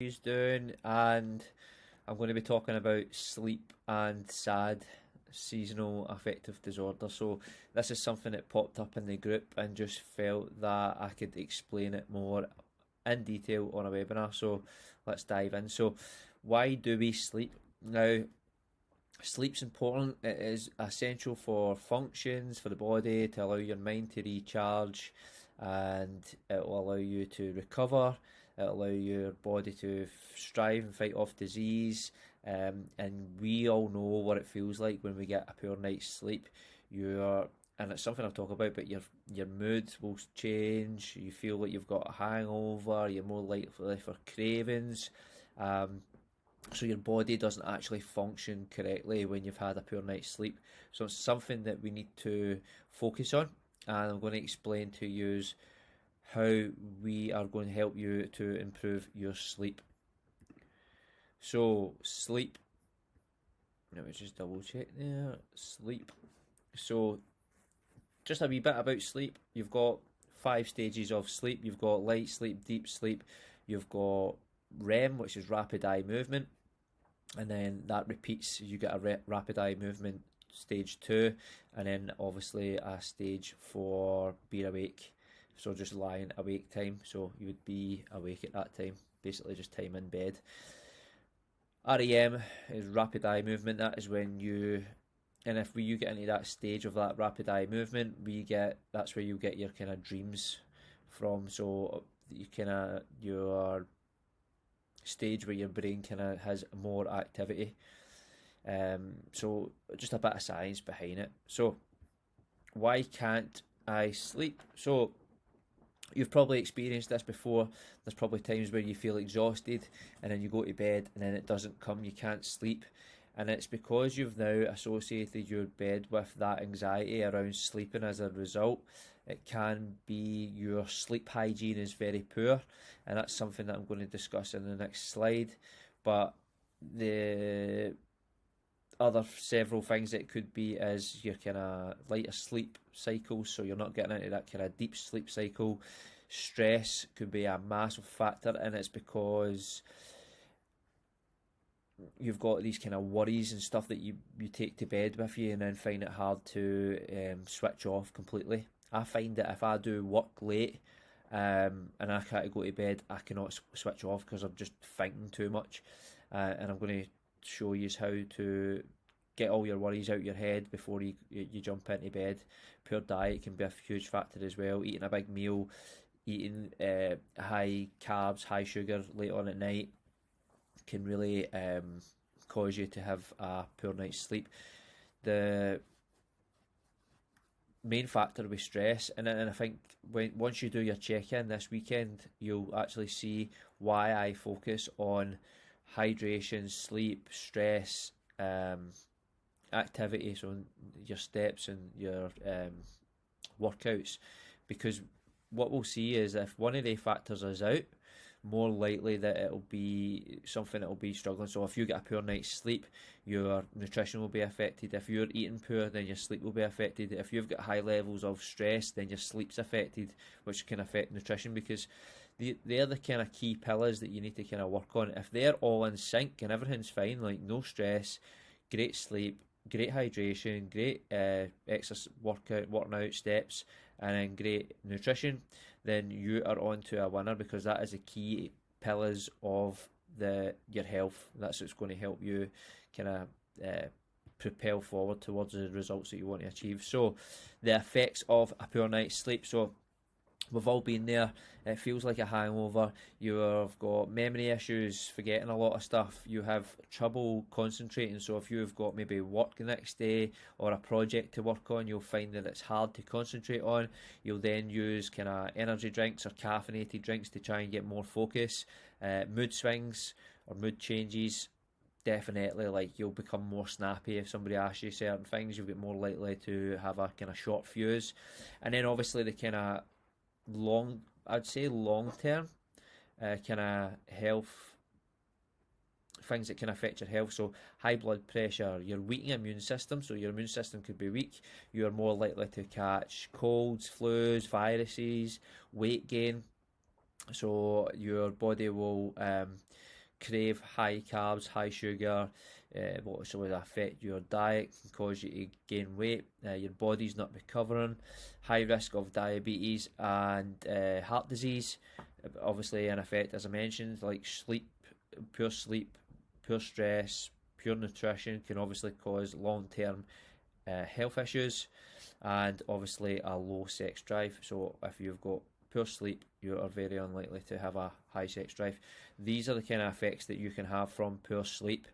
you doing? And I'm going to be talking about sleep and SAD, seasonal affective disorder. So this is something that popped up in the group and just felt that I could explain it more in detail on a webinar. So let's dive in. So why do we sleep? Now, sleep's important. It is essential for functions for the body to allow your mind to recharge, and it will allow you to recover. It'll allow your body to strive and fight off disease. And we all know what it feels like when we get a poor night's sleep. You're and it's something I've talked about, but your mood will change. You feel like you've got a hangover. You're more likely for cravings. Um, so your body doesn't actually function correctly when you've had a poor night's sleep. So it's something that we need to focus on, and I'm going to explain to you how we are going to help you to improve your sleep. So sleep, let me just double check there. Sleep. So just a wee bit about sleep. You've got 5 stages of sleep. You've got light sleep, deep sleep. You've got REM, which is rapid eye movement, and then that repeats. You get a rapid eye movement stage 2, and then obviously a stage for being awake, so just lying awake time. So you would be awake at that time, basically just time in bed. REM is rapid eye movement. That is when you, and if you get into that stage of that rapid eye movement, that's where you get your kind of dreams from. So you kind of your stage where your brain kind of has more activity. So just a bit of science behind it. So why can't I sleep? So you've probably experienced this before. There's probably times where you feel exhausted and then you go to bed and then it doesn't come, you can't sleep. And it's because you've now associated your bed with that anxiety around sleeping as a result. It can be your sleep hygiene is very poor, and that's something that I'm going to discuss in the next slide. But the other several things it could be is your kind of lighter sleep cycles, so you're not getting into that kind of deep sleep cycle. Stress could be a massive factor, and it's because you've got these kind of worries and stuff that you take to bed with you and then find it hard to switch off completely. I find that if I do work late and I can't go to bed, I cannot switch off because I'm just thinking too much. And I'm going to show you how to get all your worries out your head before you jump into bed. Poor diet can be a huge factor as well. Eating a big meal, eating high carbs, high sugar late on at night can really cause you to have a poor night's sleep. The main factor with stress, and I think once you do your check-in this weekend, you'll actually see why I focus on hydration, sleep, stress, activity, so your steps and your workouts, because what we'll see is if one of the factors is out, more likely that it'll be something that will be struggling. So if you get a poor night's sleep, your nutrition will be affected. If you're eating poor, then your sleep will be affected. If you've got high levels of stress, then your sleep's affected, which can affect nutrition, because they're the kind of key pillars that you need to kind of work on. If they're all in sync and everything's fine, like no stress, great sleep, great hydration, great exercise, working out steps, and then great nutrition, then you are on to a winner, because that is the key pillars of your health. That's what's going to help you kind of propel forward towards the results that you want to achieve. So the effects of a poor night's sleep. So we've all been there. It feels like a hangover. You have got memory issues, forgetting a lot of stuff. You have trouble concentrating. So if you've got maybe work the next day or a project to work on, you'll find that it's hard to concentrate on. You'll then use kind of energy drinks or caffeinated drinks to try and get more focus. Mood swings or mood changes. Definitely, like you'll become more snappy if somebody asks you certain things. You'll get more likely to have a kind of short fuse. And then obviously the kind of long term kind of health things that can affect your health. So high blood pressure, your weakening immune system, so your immune system could be weak. You're more likely to catch colds, flus, viruses, weight gain, so your body will crave high carbs, high sugar, what will affect your diet, can cause you to gain weight, your body's not recovering, high risk of diabetes and heart disease. Obviously, an effect, as I mentioned, like sleep, poor stress, poor nutrition can obviously cause long term health issues, and obviously a low sex drive. So if you've got poor sleep, you are very unlikely to have a high sex drive. These are the kind of effects that you can have from poor sleep.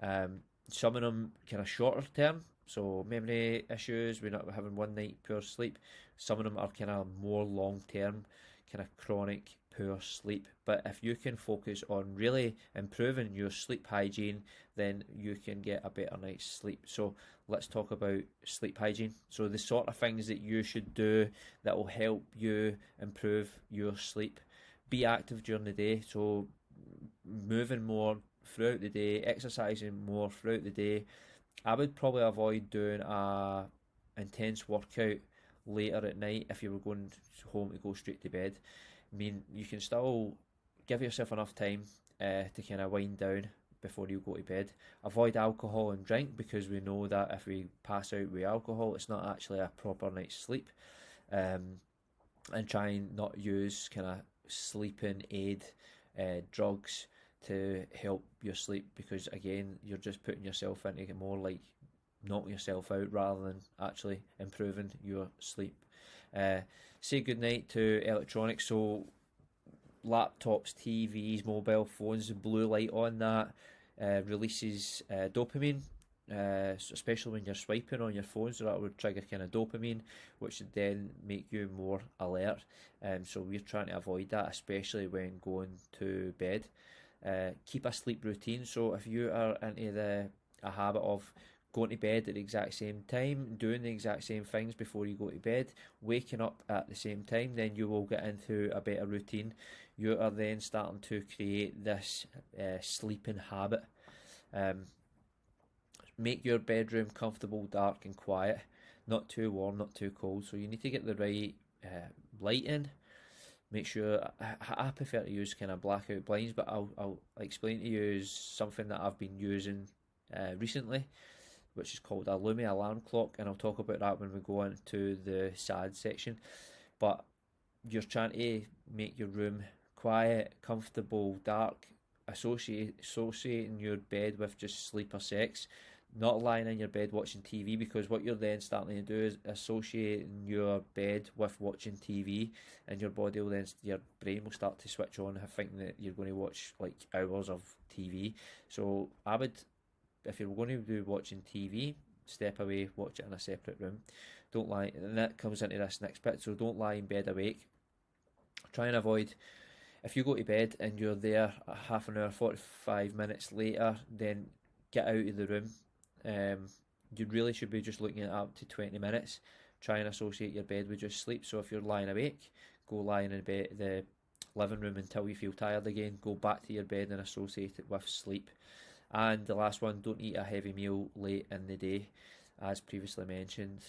Some of them kind of shorter term, so memory issues, we're not having one night poor sleep. Some of them are kind of more long term, kind of chronic poor sleep. But if you can focus on really improving your sleep hygiene, then you can get a better night's sleep. So let's talk about sleep hygiene. So the sort of things that you should do that will help you improve your sleep. Be active during the day, so moving more throughout the day, exercising more throughout the day. I would probably avoid doing a intense workout later at night if you were going home to go straight to bed. I mean, you can still give yourself enough time to kind of wind down before you go to bed. Avoid alcohol and drink, because we know that if we pass out with alcohol, it's not actually a proper night's sleep. And try and not use kind of sleeping aid drugs to help your sleep, because again, you're just putting yourself into more like knocking yourself out rather than actually improving your sleep. Say goodnight to electronics, so laptops, TVs, mobile phones. The blue light on that releases dopamine, especially when you're swiping on your phone, so that would trigger kind of dopamine, which would then make you more alert. So we're trying to avoid that, especially when going to bed. Keep a sleep routine. So if you are into a habit of going to bed at the exact same time, doing the exact same things before you go to bed, waking up at the same time, then you will get into a better routine. You are then starting to create this sleeping habit. Make your bedroom comfortable, dark and quiet, not too warm, not too cold. So you need to get the right lighting. Make sure, I prefer to use kind of blackout blinds, but I'll explain to you something that I've been using recently, which is called a Lumia alarm clock, and I'll talk about that when we go into the SAD section. But you're trying to make your room quiet, comfortable, dark, associating your bed with just sleep or sex, not lying in your bed watching TV, because what you're then starting to do is associating your bed with watching TV, and your body will then, your brain will start to switch on, thinking that you're going to watch like hours of TV. So I would, if you're going to be watching TV, step away, watch it in a separate room. Don't lie, and that comes into this next bit. So don't lie in bed awake. Try and avoid, if you go to bed and you're there a half an hour, 45 minutes later, then get out of the room. You really should be just looking at up to 20 minutes. Try and associate your bed with just sleep. So if you're lying awake, go lie in the living room until you feel tired again. Go back to your bed and associate it with sleep. And the last one, don't eat a heavy meal late in the day. As previously mentioned,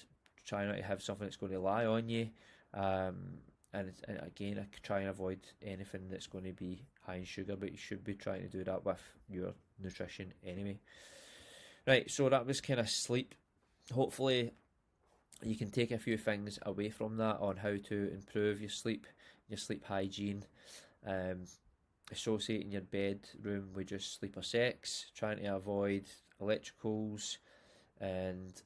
try not to have something that's going to lie on you. And again, try and avoid anything that's going to be high in sugar, but you should be trying to do that with your nutrition anyway. Right, so that was kind of sleep. Hopefully you can take a few things away from that on how to improve your sleep hygiene. Associating your bedroom with just sleep or sex, trying to avoid electricals, and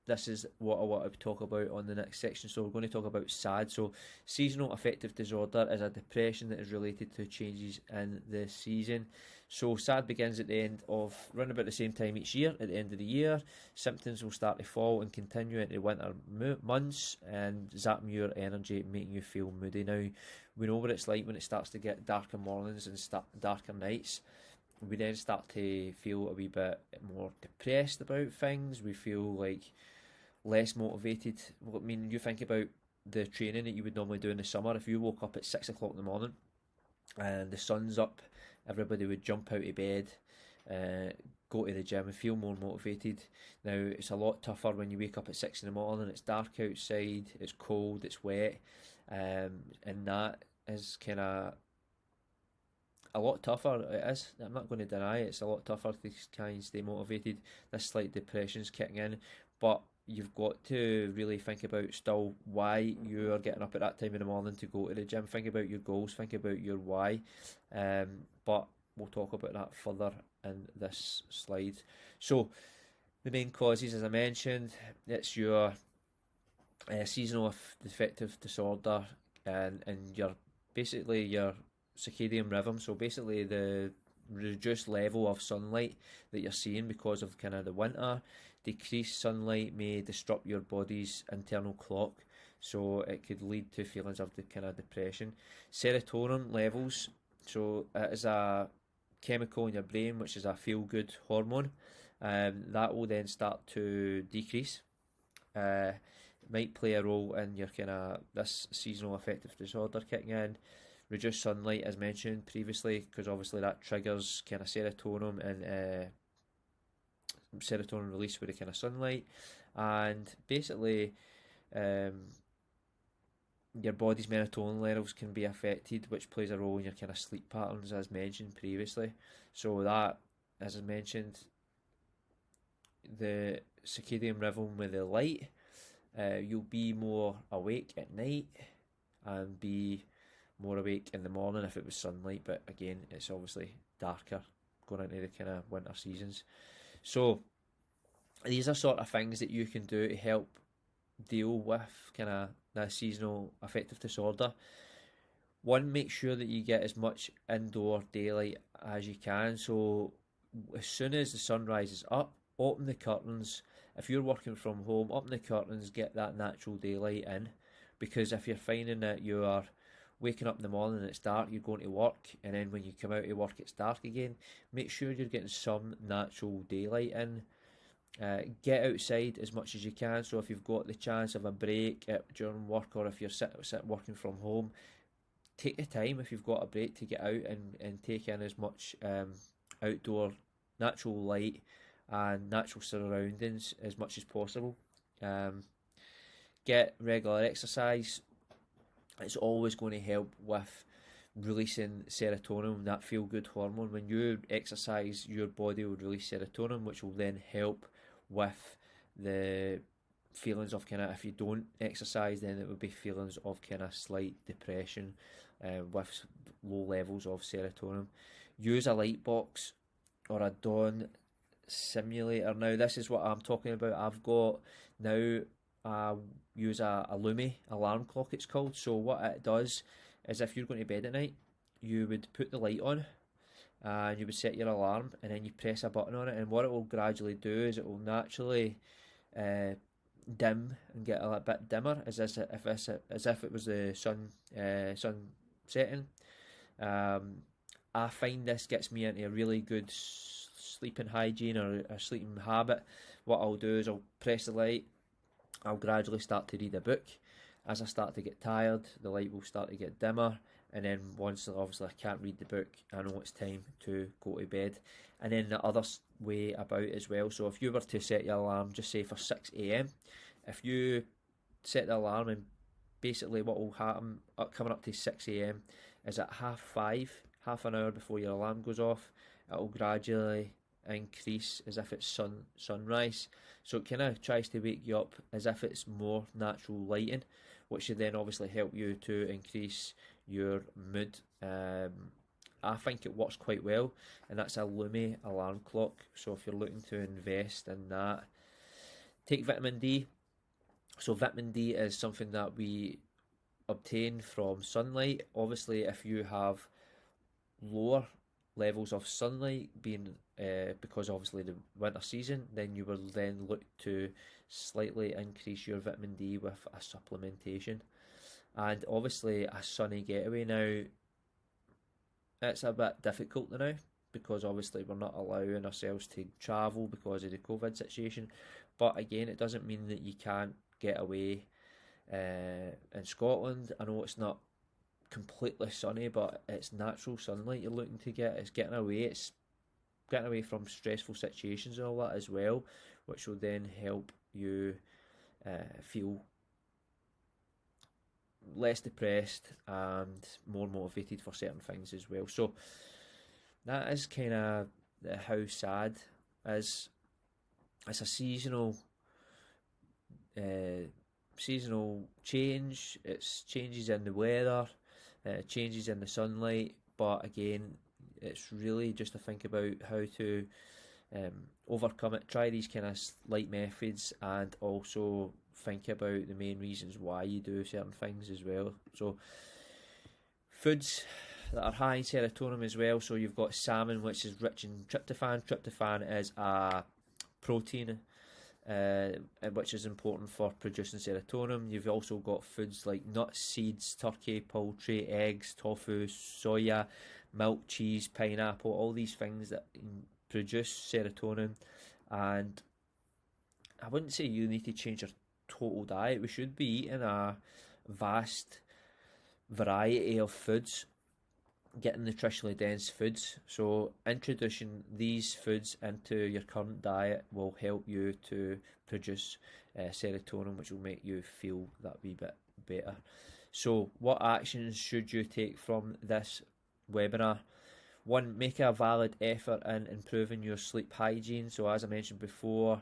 this is what I want to talk about on the next section. So we're going to talk about SAD. So seasonal affective disorder is a depression that is related to changes in the season. So SAD begins at the end of, around about the same time each year, at the end of the year. Symptoms will start to fall and continue into winter months and zap your energy, making you feel moody. Now, we know what it's like when it starts to get darker mornings and darker nights. We then start to feel a wee bit more depressed about things. We feel like less motivated. Well, I mean, you think about the training that you would normally do in the summer. If you woke up at 6 o'clock in the morning and the sun's up, everybody would jump out of bed, go to the gym and feel more motivated. Now, it's a lot tougher when you wake up at 6 in the morning, it's dark outside, it's cold, it's wet, and that is kind of a lot tougher. It is. I'm not going to deny it. It's a lot tougher to try and stay motivated. This slight depression's kicking in, but you've got to really think about still why you are getting up at that time in the morning to go to the gym. Think about your goals. Think about your why. But we'll talk about that further in this slide. So the main causes, as I mentioned, it's your seasonal affective disorder and your basically your circadian rhythm. So basically the reduced level of sunlight that you're seeing because of kind of the winter. Decreased sunlight may disrupt your body's internal clock, so it could lead to feelings of the kind of depression. Serotonin levels, so it is a chemical in your brain which is a feel good hormone. That will then start to decrease. Might play a role in your kind of this seasonal affective disorder kicking in. Reduced sunlight, as mentioned previously, because obviously that triggers kind of serotonin and serotonin release with the kind of sunlight, and basically your body's melatonin levels can be affected, which plays a role in your kind of sleep patterns, as mentioned previously. So that, as I mentioned, the circadian rhythm with the light, you'll be more awake at night and be more awake in the morning if it was sunlight, but again, it's obviously darker going into the kind of winter seasons. So these are sort of things that you can do to help deal with kind of the seasonal affective disorder. One, make sure that you get as much indoor daylight as you can. So as soon as the sun rises up, open the curtains. If you're working from home, open the curtains, get that natural daylight in, because if you're finding that you are waking up in the morning and it's dark, you're going to work, and then when you come out of work it's dark again, make sure you're getting some natural daylight in. Get outside as much as you can. So if you've got the chance of a break during work, or if you're working from home, take the time if you've got a break to get out and take in as much outdoor natural light and natural surroundings as much as possible. Get regular exercise. It's always going to help with releasing serotonin, that feel good hormone. When you exercise, your body will release serotonin, which will then help with the feelings of kind of, if you don't exercise, then it would be feelings of kind of slight depression with low levels of serotonin. Use a light box or a dawn simulator. Now this is what I'm talking about. I've got now use a Lumi alarm clock, it's called. So what it does is, if you're going to bed at night, you would put the light on and you would set your alarm, and then you press a button on it, and what it will gradually do is it will naturally dim and get a little bit dimmer, as if it was the sun setting. I find this gets me into a really good sleeping hygiene or a sleeping habit. What I'll do is I'll press the light, I'll gradually start to read a book. As I start to get tired, the light will start to get dimmer, and then once obviously I can't read the book, I know it's time to go to bed. And then the other way about as well, so if you were to set your alarm, just say for 6 a.m, if you set the alarm, and basically what will happen coming up to 6 a.m is at 5:30, half an hour before your alarm goes off, it will gradually increase as if it's sunrise. So it kind of tries to wake you up as if it's more natural lighting, which should then obviously help you to increase your mood. I think it works quite well, and that's a Lumi alarm clock. So if you're looking to invest in that, take vitamin D. So vitamin D is something that we obtain from sunlight. Obviously, if you have lower levels of sunlight, being because obviously the winter season, then you will then look to slightly increase your vitamin D with a supplementation. And obviously a sunny getaway now, it's a bit difficult now, because obviously we're not allowing ourselves to travel because of the COVID situation. But again, it doesn't mean that you can't get away in Scotland. I know it's not completely sunny, but it's natural sunlight you're looking to get. It's getting away from stressful situations and all that as well, which will then help you feel less depressed and more motivated for certain things as well. So that is kind of how sad is. It's a uh, seasonal change. It's changes in the weather, changes in the sunlight. But again, it's really just to think about how to overcome it. Try these kind of light methods, and also think about the main reasons why you do certain things as well. So foods that are high in serotonin as well. So you've got salmon, which is rich in tryptophan. Tryptophan is a protein, which is important for producing serotonin. You've also got foods like nuts, seeds, turkey, poultry, eggs, tofu, soya, milk, cheese, pineapple, all these things that produce serotonin. And I wouldn't say you need to change your total diet. We should be eating a vast variety of foods, getting nutritionally dense foods. So introducing these foods into your current diet will help you to produce serotonin, which will make you feel that wee bit better. So what actions should you take from this webinar? One, make a valid effort in improving your sleep hygiene. So as I mentioned before,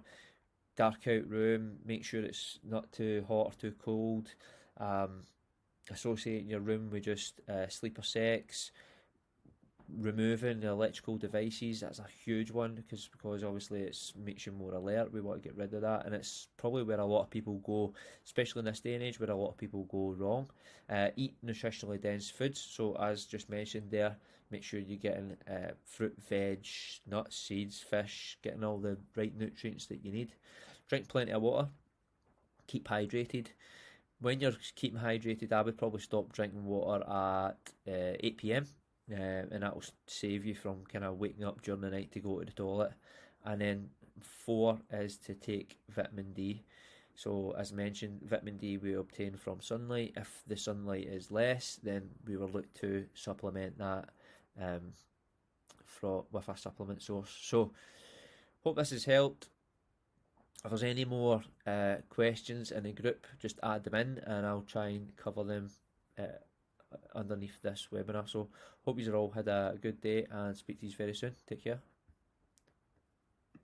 dark out room, make sure it's not too hot or too cold. Associating your room with just sleep or sex. Removing the electrical devices, that's a huge one, because obviously it makes you more alert. We want to get rid of that, and it's probably where a lot of people go, especially in this day and age, where a lot of people go wrong. Eat nutritionally dense foods. So as just mentioned there, make sure you're getting fruit, veg, nuts, seeds, fish, getting all the right nutrients that you need. Drink plenty of water. Keep hydrated. When you're keeping hydrated, I would probably stop drinking water at 8 p.m. And that will save you from kind of waking up during the night to go to the toilet. And then 4 is to take vitamin D. So as mentioned, vitamin D we obtain from sunlight. If the sunlight is less, then we will look to supplement that with a supplement source. So hope this has helped. If there's any more questions in the group, just add them in, and I'll try and cover them underneath this webinar. So hope you all had a good day, and speak to you very soon. Take care.